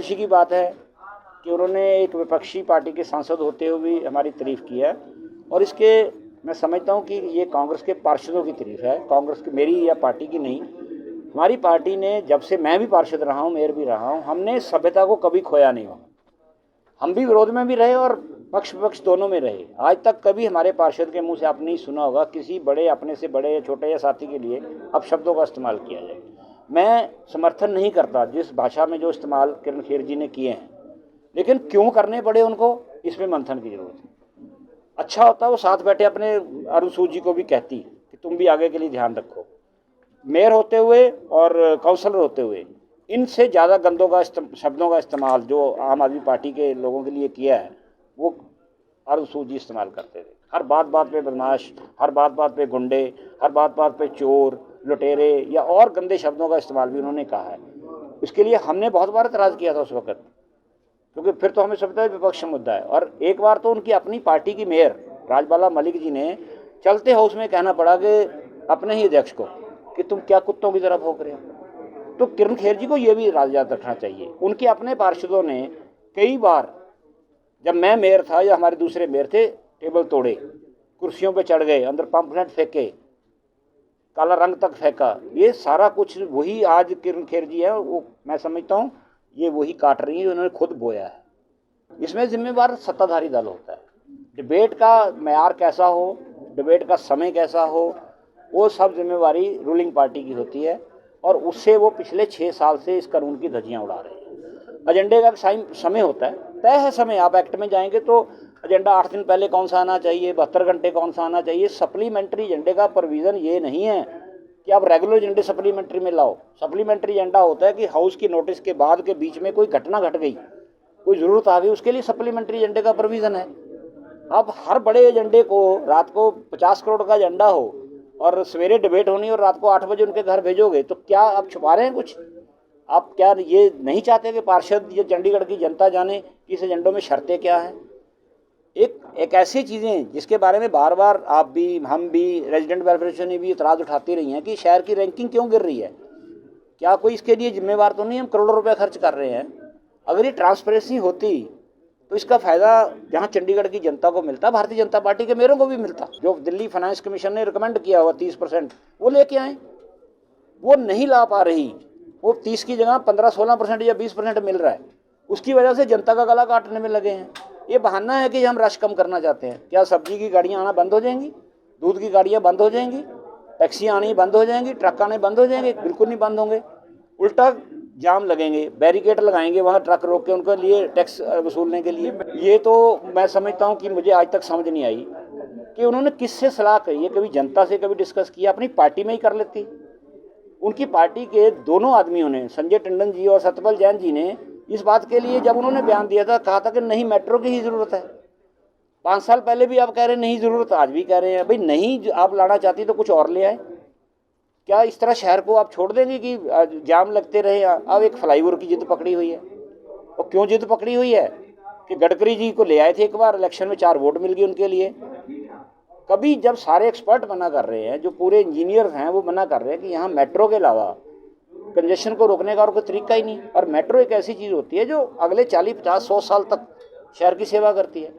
खुशी की बात है कि उन्होंने एक विपक्षी पार्टी के सांसद होते हुए भी हमारी तारीफ़ की है, और इसके मैं समझता हूँ कि ये कांग्रेस के पार्षदों की तारीफ़ है, कांग्रेस की, मेरी या पार्टी की नहीं। हमारी पार्टी ने, जब से मैं भी पार्षद रहा हूँ, मेयर भी रहा हूँ, हमने सभ्यता को कभी खोया नहीं हो। हम भी विरोध में भी रहे और पक्ष विपक्ष दोनों में रहे। आज तक कभी हमारे पार्षद के मुंह से आपने नहीं सुना होगा किसी बड़े, अपने से बड़े या छोटे या साथी के लिए अपशब्दों का इस्तेमाल किया जाए। मैं समर्थन नहीं करता जिस भाषा में जो इस्तेमाल किरण खेर जी ने किए हैं, लेकिन क्यों करने पड़े उनको, इसमें मंथन की जरूरत है। अच्छा होता वो साथ बैठे अपने अरुण सूद जी को भी कहती कि तुम भी आगे के लिए ध्यान रखो। मेयर होते हुए और काउंसलर होते हुए इनसे ज़्यादा गंदों का शब्दों का इस्तेमाल जो आम आदमी पार्टी के लोगों के लिए किया है वो अरुण सूद जी इस्तेमाल करते थे। हर बात बात पे बदमाश, हर बात बात पे गुंडे, हर बात बात पे चोर, लुटेरे या और गंदे शब्दों का इस्तेमाल भी उन्होंने कहा है। इसके लिए हमने बहुत बार एतराज़ किया था उस वक्त, क्योंकि फिर तो हमें समझता है विपक्ष मुद्दा है। और एक बार तो उनकी अपनी पार्टी की मेयर राजबाला मलिक जी ने चलते हाउस में कहना पड़ा कि अपने ही अध्यक्ष को कि तुम क्या कुत्तों की तरह भौंक रहे हो। तो किरण खेर जी को ये भी याद रखना चाहिए। उनके अपने पार्षदों ने कई बार, जब मैं मेयर था या हमारे दूसरे मेयर थे, टेबल तोड़े, कुर्सियों पे चढ़ गए, अंदर पंपलेट फेंके, काला रंग तक फेंका। ये सारा कुछ वही आज किरण खेर जी है, वो मैं समझता हूँ ये वही काट रही है जो उन्होंने खुद बोया है। इसमें जिम्मेवार सत्ताधारी दल होता है। डिबेट का मयार कैसा हो, डिबेट का समय कैसा हो, वो सब जिम्मेवारी रूलिंग पार्टी की होती है, और उससे वो पिछले 6 साल से इस कानून की धज्जियाँ उड़ा रहे हैं। एजेंडे का समय होता है, तय है समय। आप एक्ट में जाएंगे तो एजेंडा 8 दिन पहले कौन सा आना चाहिए, 72 घंटे कौन सा आना चाहिए। सप्लीमेंट्री एजेंडे का प्रोविज़न ये नहीं है कि आप रेगुलर एजेंडे सप्लीमेंट्री में लाओ। सप्लीमेंट्री एजेंडा होता है कि हाउस की नोटिस के बाद के बीच में कोई घटना घट गई, कोई ज़रूरत आ गई, उसके लिए सप्लीमेंट्री एजेंडे का प्रोविज़न है। आप हर बड़े एजेंडे को, रात को 50 करोड़ का एजेंडा हो और सवेरे डिबेट होनी और रात को 8 बजे उनके घर भेजोगे, तो क्या आप छुपा रहे हैं कुछ? आप क्या ये नहीं चाहते कि पार्षद या चंडीगढ़ की जनता जाने कि इस एजेंडों में शर्तें क्या हैं? एक ऐसी चीज़ें जिसके बारे में बार बार आप भी, हम भी, रेजिडेंट वेलफेयर ने भी इतराज़ उठाती रही हैं कि शहर की रैंकिंग क्यों गिर रही है। क्या कोई इसके लिए जिम्मेवार तो नहीं? हम करोड़ों रुपए खर्च कर रहे हैं। अगर ये ट्रांसपेरेंसी होती तो इसका फ़ायदा जहाँ चंडीगढ़ की जनता को मिलता, भारतीय जनता पार्टी के मेयरों को भी मिलता। जो दिल्ली फाइनेंस कमीशन ने रिकमेंड किया हुआ 30%, वो लेके आए, वो नहीं ला पा रही। वो 30 की जगह 15-16% या 20% मिल रहा है। उसकी वजह से जनता का गला काटने में लगे हैं। ये बहाना है कि हम रश कम करना चाहते हैं। क्या सब्जी की गाड़ियाँ आना बंद हो जाएंगी? दूध की गाड़ियाँ बंद हो जाएंगी? टैक्सियाँ आनी बंद हो जाएंगी? ट्रक आने बंद हो जाएंगे? बिल्कुल नहीं बंद होंगे। उल्टा जाम लगेंगे, बैरिकेड लगाएंगे वहाँ ट्रक रोक के उनके लिए टैक्स वसूलने के लिए। ये तो मैं समझता हूँ कि मुझे आज तक समझ नहीं आई कि उन्होंने किससे सलाह करी है। कभी जनता से कभी डिस्कस किया? अपनी पार्टी में ही कर लेती। उनकी पार्टी के दोनों आदमियों ने, संजय टंडन जी और सत्यपाल जैन जी ने, इस बात के लिए जब उन्होंने बयान दिया था, कहा था कि नहीं, मेट्रो की ही ज़रूरत है। 5 साल पहले भी आप कह रहे हैं नहीं ज़रूरत, आज भी कह रहे हैं। भाई नहीं, आप लाना चाहती तो कुछ और ले आए। क्या इस तरह शहर को आप छोड़ देंगे कि जाम लगते रहे? अब एक फ्लाईओवर की जिद पकड़ी हुई है। और क्यों जिद पकड़ी हुई है कि गडकरी जी को ले आए थे एक बार, इलेक्शन में 4 वोट मिल गए उनके लिए। कभी जब सारे एक्सपर्ट मना कर रहे हैं, जो पूरे इंजीनियर्स हैं वो मना कर रहे हैं कि यहाँ मेट्रो के अलावा कंजेशन को रोकने का और कोई तरीका ही नहीं। और मेट्रो एक ऐसी चीज़ होती है जो अगले 40, 50, 100 साल तक शहर की सेवा करती है।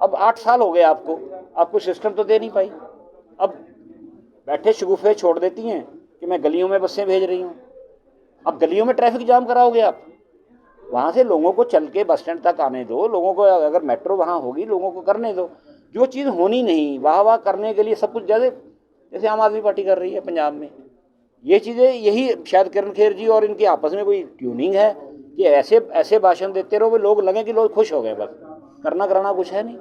अब 8 साल हो गए आपको सिस्टम तो दे नहीं पाई। अब बैठे शगुफे छोड़ देती हैं कि मैं गलियों में बसें भेज रही हूँ। अब गलियों में ट्रैफिक जाम कराओगे आप? वहाँ से लोगों को चल के बस स्टैंड तक आने दो। लोगों को, अगर मेट्रो वहाँ होगी, लोगों को करने दो। जो चीज़ होनी नहीं, वाह करने के लिए सब कुछ, जैसे आम आदमी पार्टी कर रही है पंजाब में। ये चीज़ें, यही शायद किरण खेर जी और इनकी आपस में कोई ट्यूनिंग है कि ऐसे भाषण देते रहो, लोग लगे कि लोग खुश हो गए, बस करना कराना कुछ है नहीं।